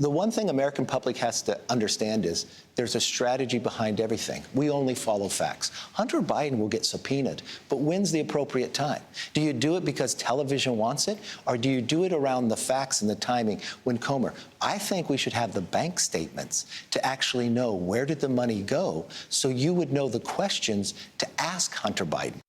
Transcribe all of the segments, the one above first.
The one thing American public has to understand is there's a strategy behind everything. We only follow facts. Hunter Biden will get subpoenaed, but when's the appropriate time? Do you do it because television wants it, or do you do it around the facts and the timing when Comer? I think we should have the bank statements to actually know where did the money go, so you would know the questions to ask Hunter Biden.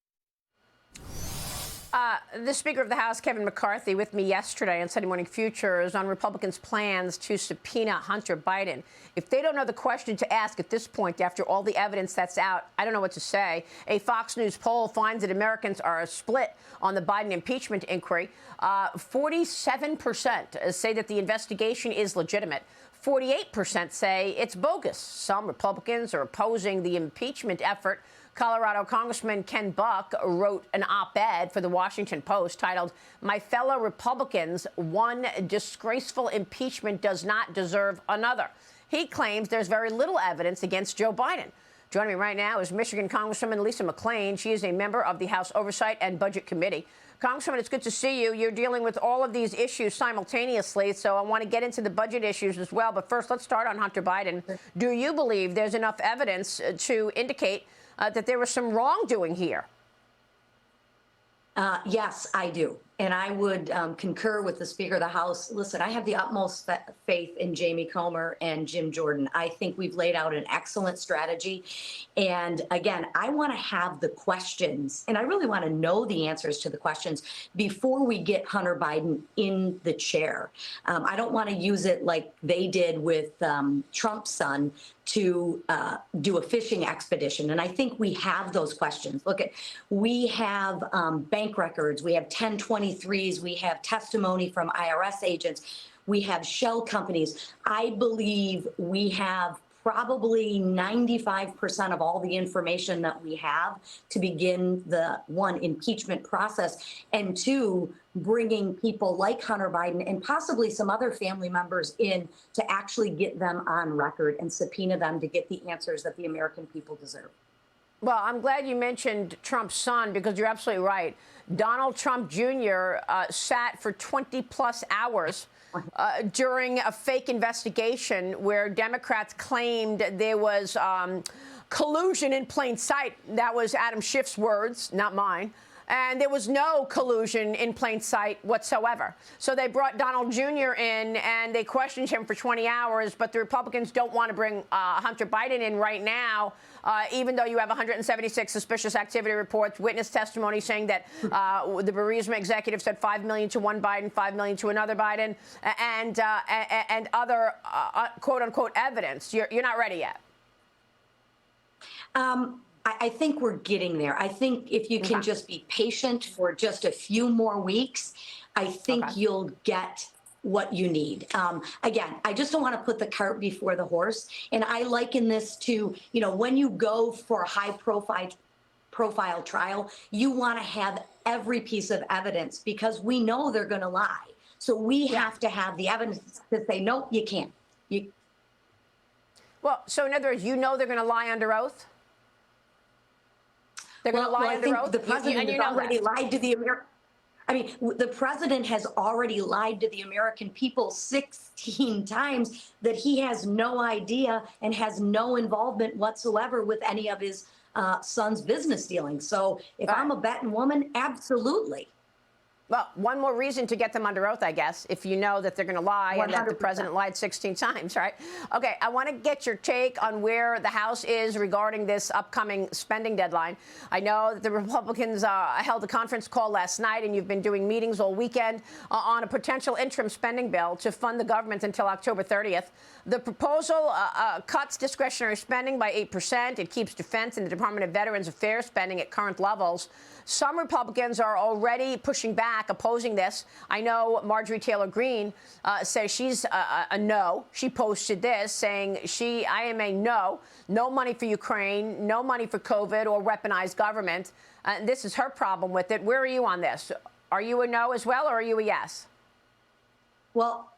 The Speaker of the House, Kevin McCarthy, with me yesterday on Sunday Morning Futures on Republicans' plans to subpoena Hunter Biden. If they don't know the question to ask at this point, after all the evidence that's out, I don't know what to say. A Fox News poll finds that Americans are split on the Biden impeachment inquiry. 47% say that the investigation is legitimate. 48% say it's bogus. Some Republicans are opposing the impeachment effort. Colorado Congressman Ken Buck wrote an op-ed for the Washington Post titled, "My Fellow Republicans, One Disgraceful Impeachment Does Not Deserve Another." He claims there's very little evidence against Joe Biden. Joining me right now is Michigan Congresswoman Lisa McClain. She is a member of the House Oversight and Budget Committee. Congresswoman, it's good to see you. You're dealing with all of these issues simultaneously, so I want to get into the budget issues as well. But first, let's start on Hunter Biden. Do you believe there's enough evidence to indicate that there was some wrongdoing here? Yes, I do. And I would concur with the Speaker of the House. Listen, I have the utmost faith in Jamie Comer and Jim Jordan. I think we've laid out an excellent strategy. And again, I want to have the questions, and I really want to know the answers to the questions before we get Hunter Biden in the chair. I don't want to use it like they did with Trump's son to do a fishing expedition. And I think we have those questions. Look, we have bank records, we have 1023s, we have testimony from IRS agents, we have shell companies. I believe we have probably 95% of all the information that we have to begin the, one, impeachment process, and two, bringing people like Hunter Biden and possibly some other family members in to actually get them on record and subpoena them to get the answers that the American people deserve. Well, I'm glad you mentioned Trump's son, because you're absolutely right. Donald Trump Jr. Sat for 20-plus hours during a fake investigation where Democrats claimed there was collusion in plain sight. That was Adam Schiff's words, not mine. And there was no collusion in plain sight whatsoever. So they brought Donald Jr. in and they questioned him for 20 hours. But the Republicans don't want to bring Hunter Biden in right now, even though you have 176 suspicious activity reports, witness testimony saying that the Burisma executive said $5 million to one Biden, $5 million to another Biden, and other quote unquote evidence. You're not ready yet. I think we're getting there. I think if you can just be patient for just a few more weeks, I think you'll get what you need. Again, I just don't want to put the cart before the horse. And I liken this to, you know, when you go for a high profile trial, you want to have every piece of evidence because we know they're going to lie. So we have to have the evidence to say, nope, you can't. Well, so in other words, you know they're going to lie under oath? They're going to lie under oath? The president has already lied to the American. I mean, the president has already lied to the American people 16 times that he has no idea and has no involvement whatsoever with any of his son's business dealings. So if I'm a betting woman, absolutely. Well, one more reason to get them under oath, I guess, if you know that they're going to lie 100%. And that the president lied 16 times, right? Okay, I want to get your take on where the House is regarding this upcoming spending deadline. I know that the Republicans held a conference call last night, and you've been doing meetings all weekend on a potential interim spending bill to fund the government until October 30th. The proposal cuts discretionary spending by 8%. It keeps defense and the Department of Veterans Affairs spending at current levels. Some Republicans are already pushing back, opposing this. I know Marjorie Taylor Greene says she's a no. She posted this saying I am a no. No money for Ukraine, no money for COVID or weaponized government. This is her problem with it. Where are you on this? Are you a no as well, or are you a yes? Well,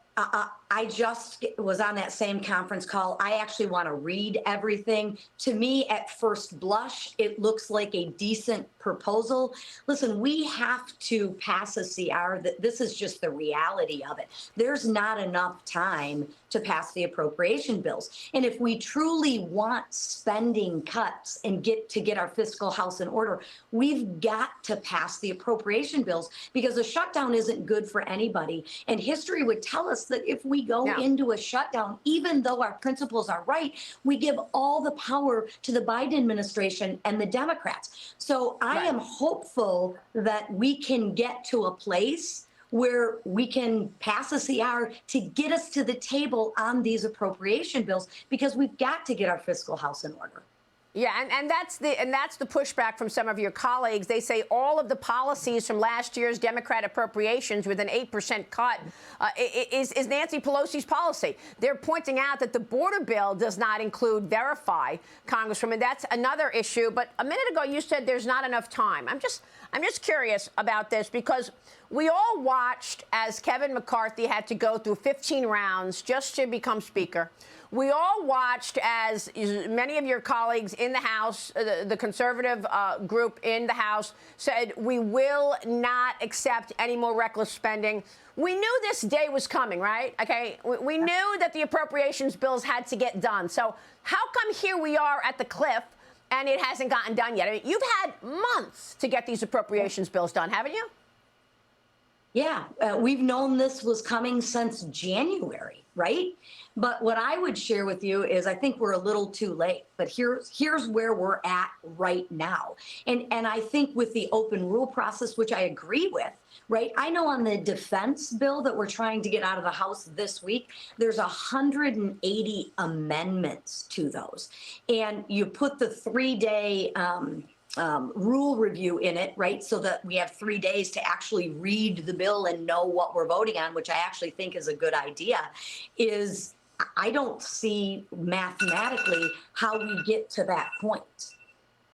I just was on that same conference call. I actually want to read everything. To me, at first blush, it looks like a decent proposal. Listen, we have to pass a CR. This is just the reality of it. There's not enough time to pass the appropriation bills. And if we truly want spending cuts and get our fiscal house in order, we've got to pass the appropriation bills, because a shutdown isn't good for anybody. And history would tell us that if we go into a shutdown, even though our principles are right, we give all the power to the Biden administration and the Democrats. So I am hopeful that we can get to a place where we can pass a CR to get us to the table on these appropriation bills, because we've got to get our fiscal house in order. Yeah, and that's the pushback from some of your colleagues. They say all of the policies from last year's Democrat appropriations with an 8% cut is Nancy Pelosi's policy. They're pointing out that the border bill does not include verify, Congresswoman. That's another issue. But a minute ago, you said there's not enough time. I'm just curious about this, because we all watched as Kevin McCarthy had to go through 15 rounds just to become Speaker. We all watched as many of your colleagues in the House, the conservative group in the House, said, we will not accept any more reckless spending. We knew this day was coming, right? Okay, we knew that the appropriations bills had to get done. So how come here we are at the cliff and it hasn't gotten done yet? I mean, you've had months to get these appropriations bills done, haven't you? Yeah, we've known this was coming since January, right? But what I would share with you is I think we're a little too late. But here's where we're at right now. And I think with the open rule process, which I agree with, right? I know on the defense bill that we're trying to get out of the House this week, there's 180 amendments to those. And you put the 3-day rule review in it, right? So that we have 3 days to actually read the bill and know what we're voting on, which I actually think is a good idea. I don't see mathematically how we get to that point.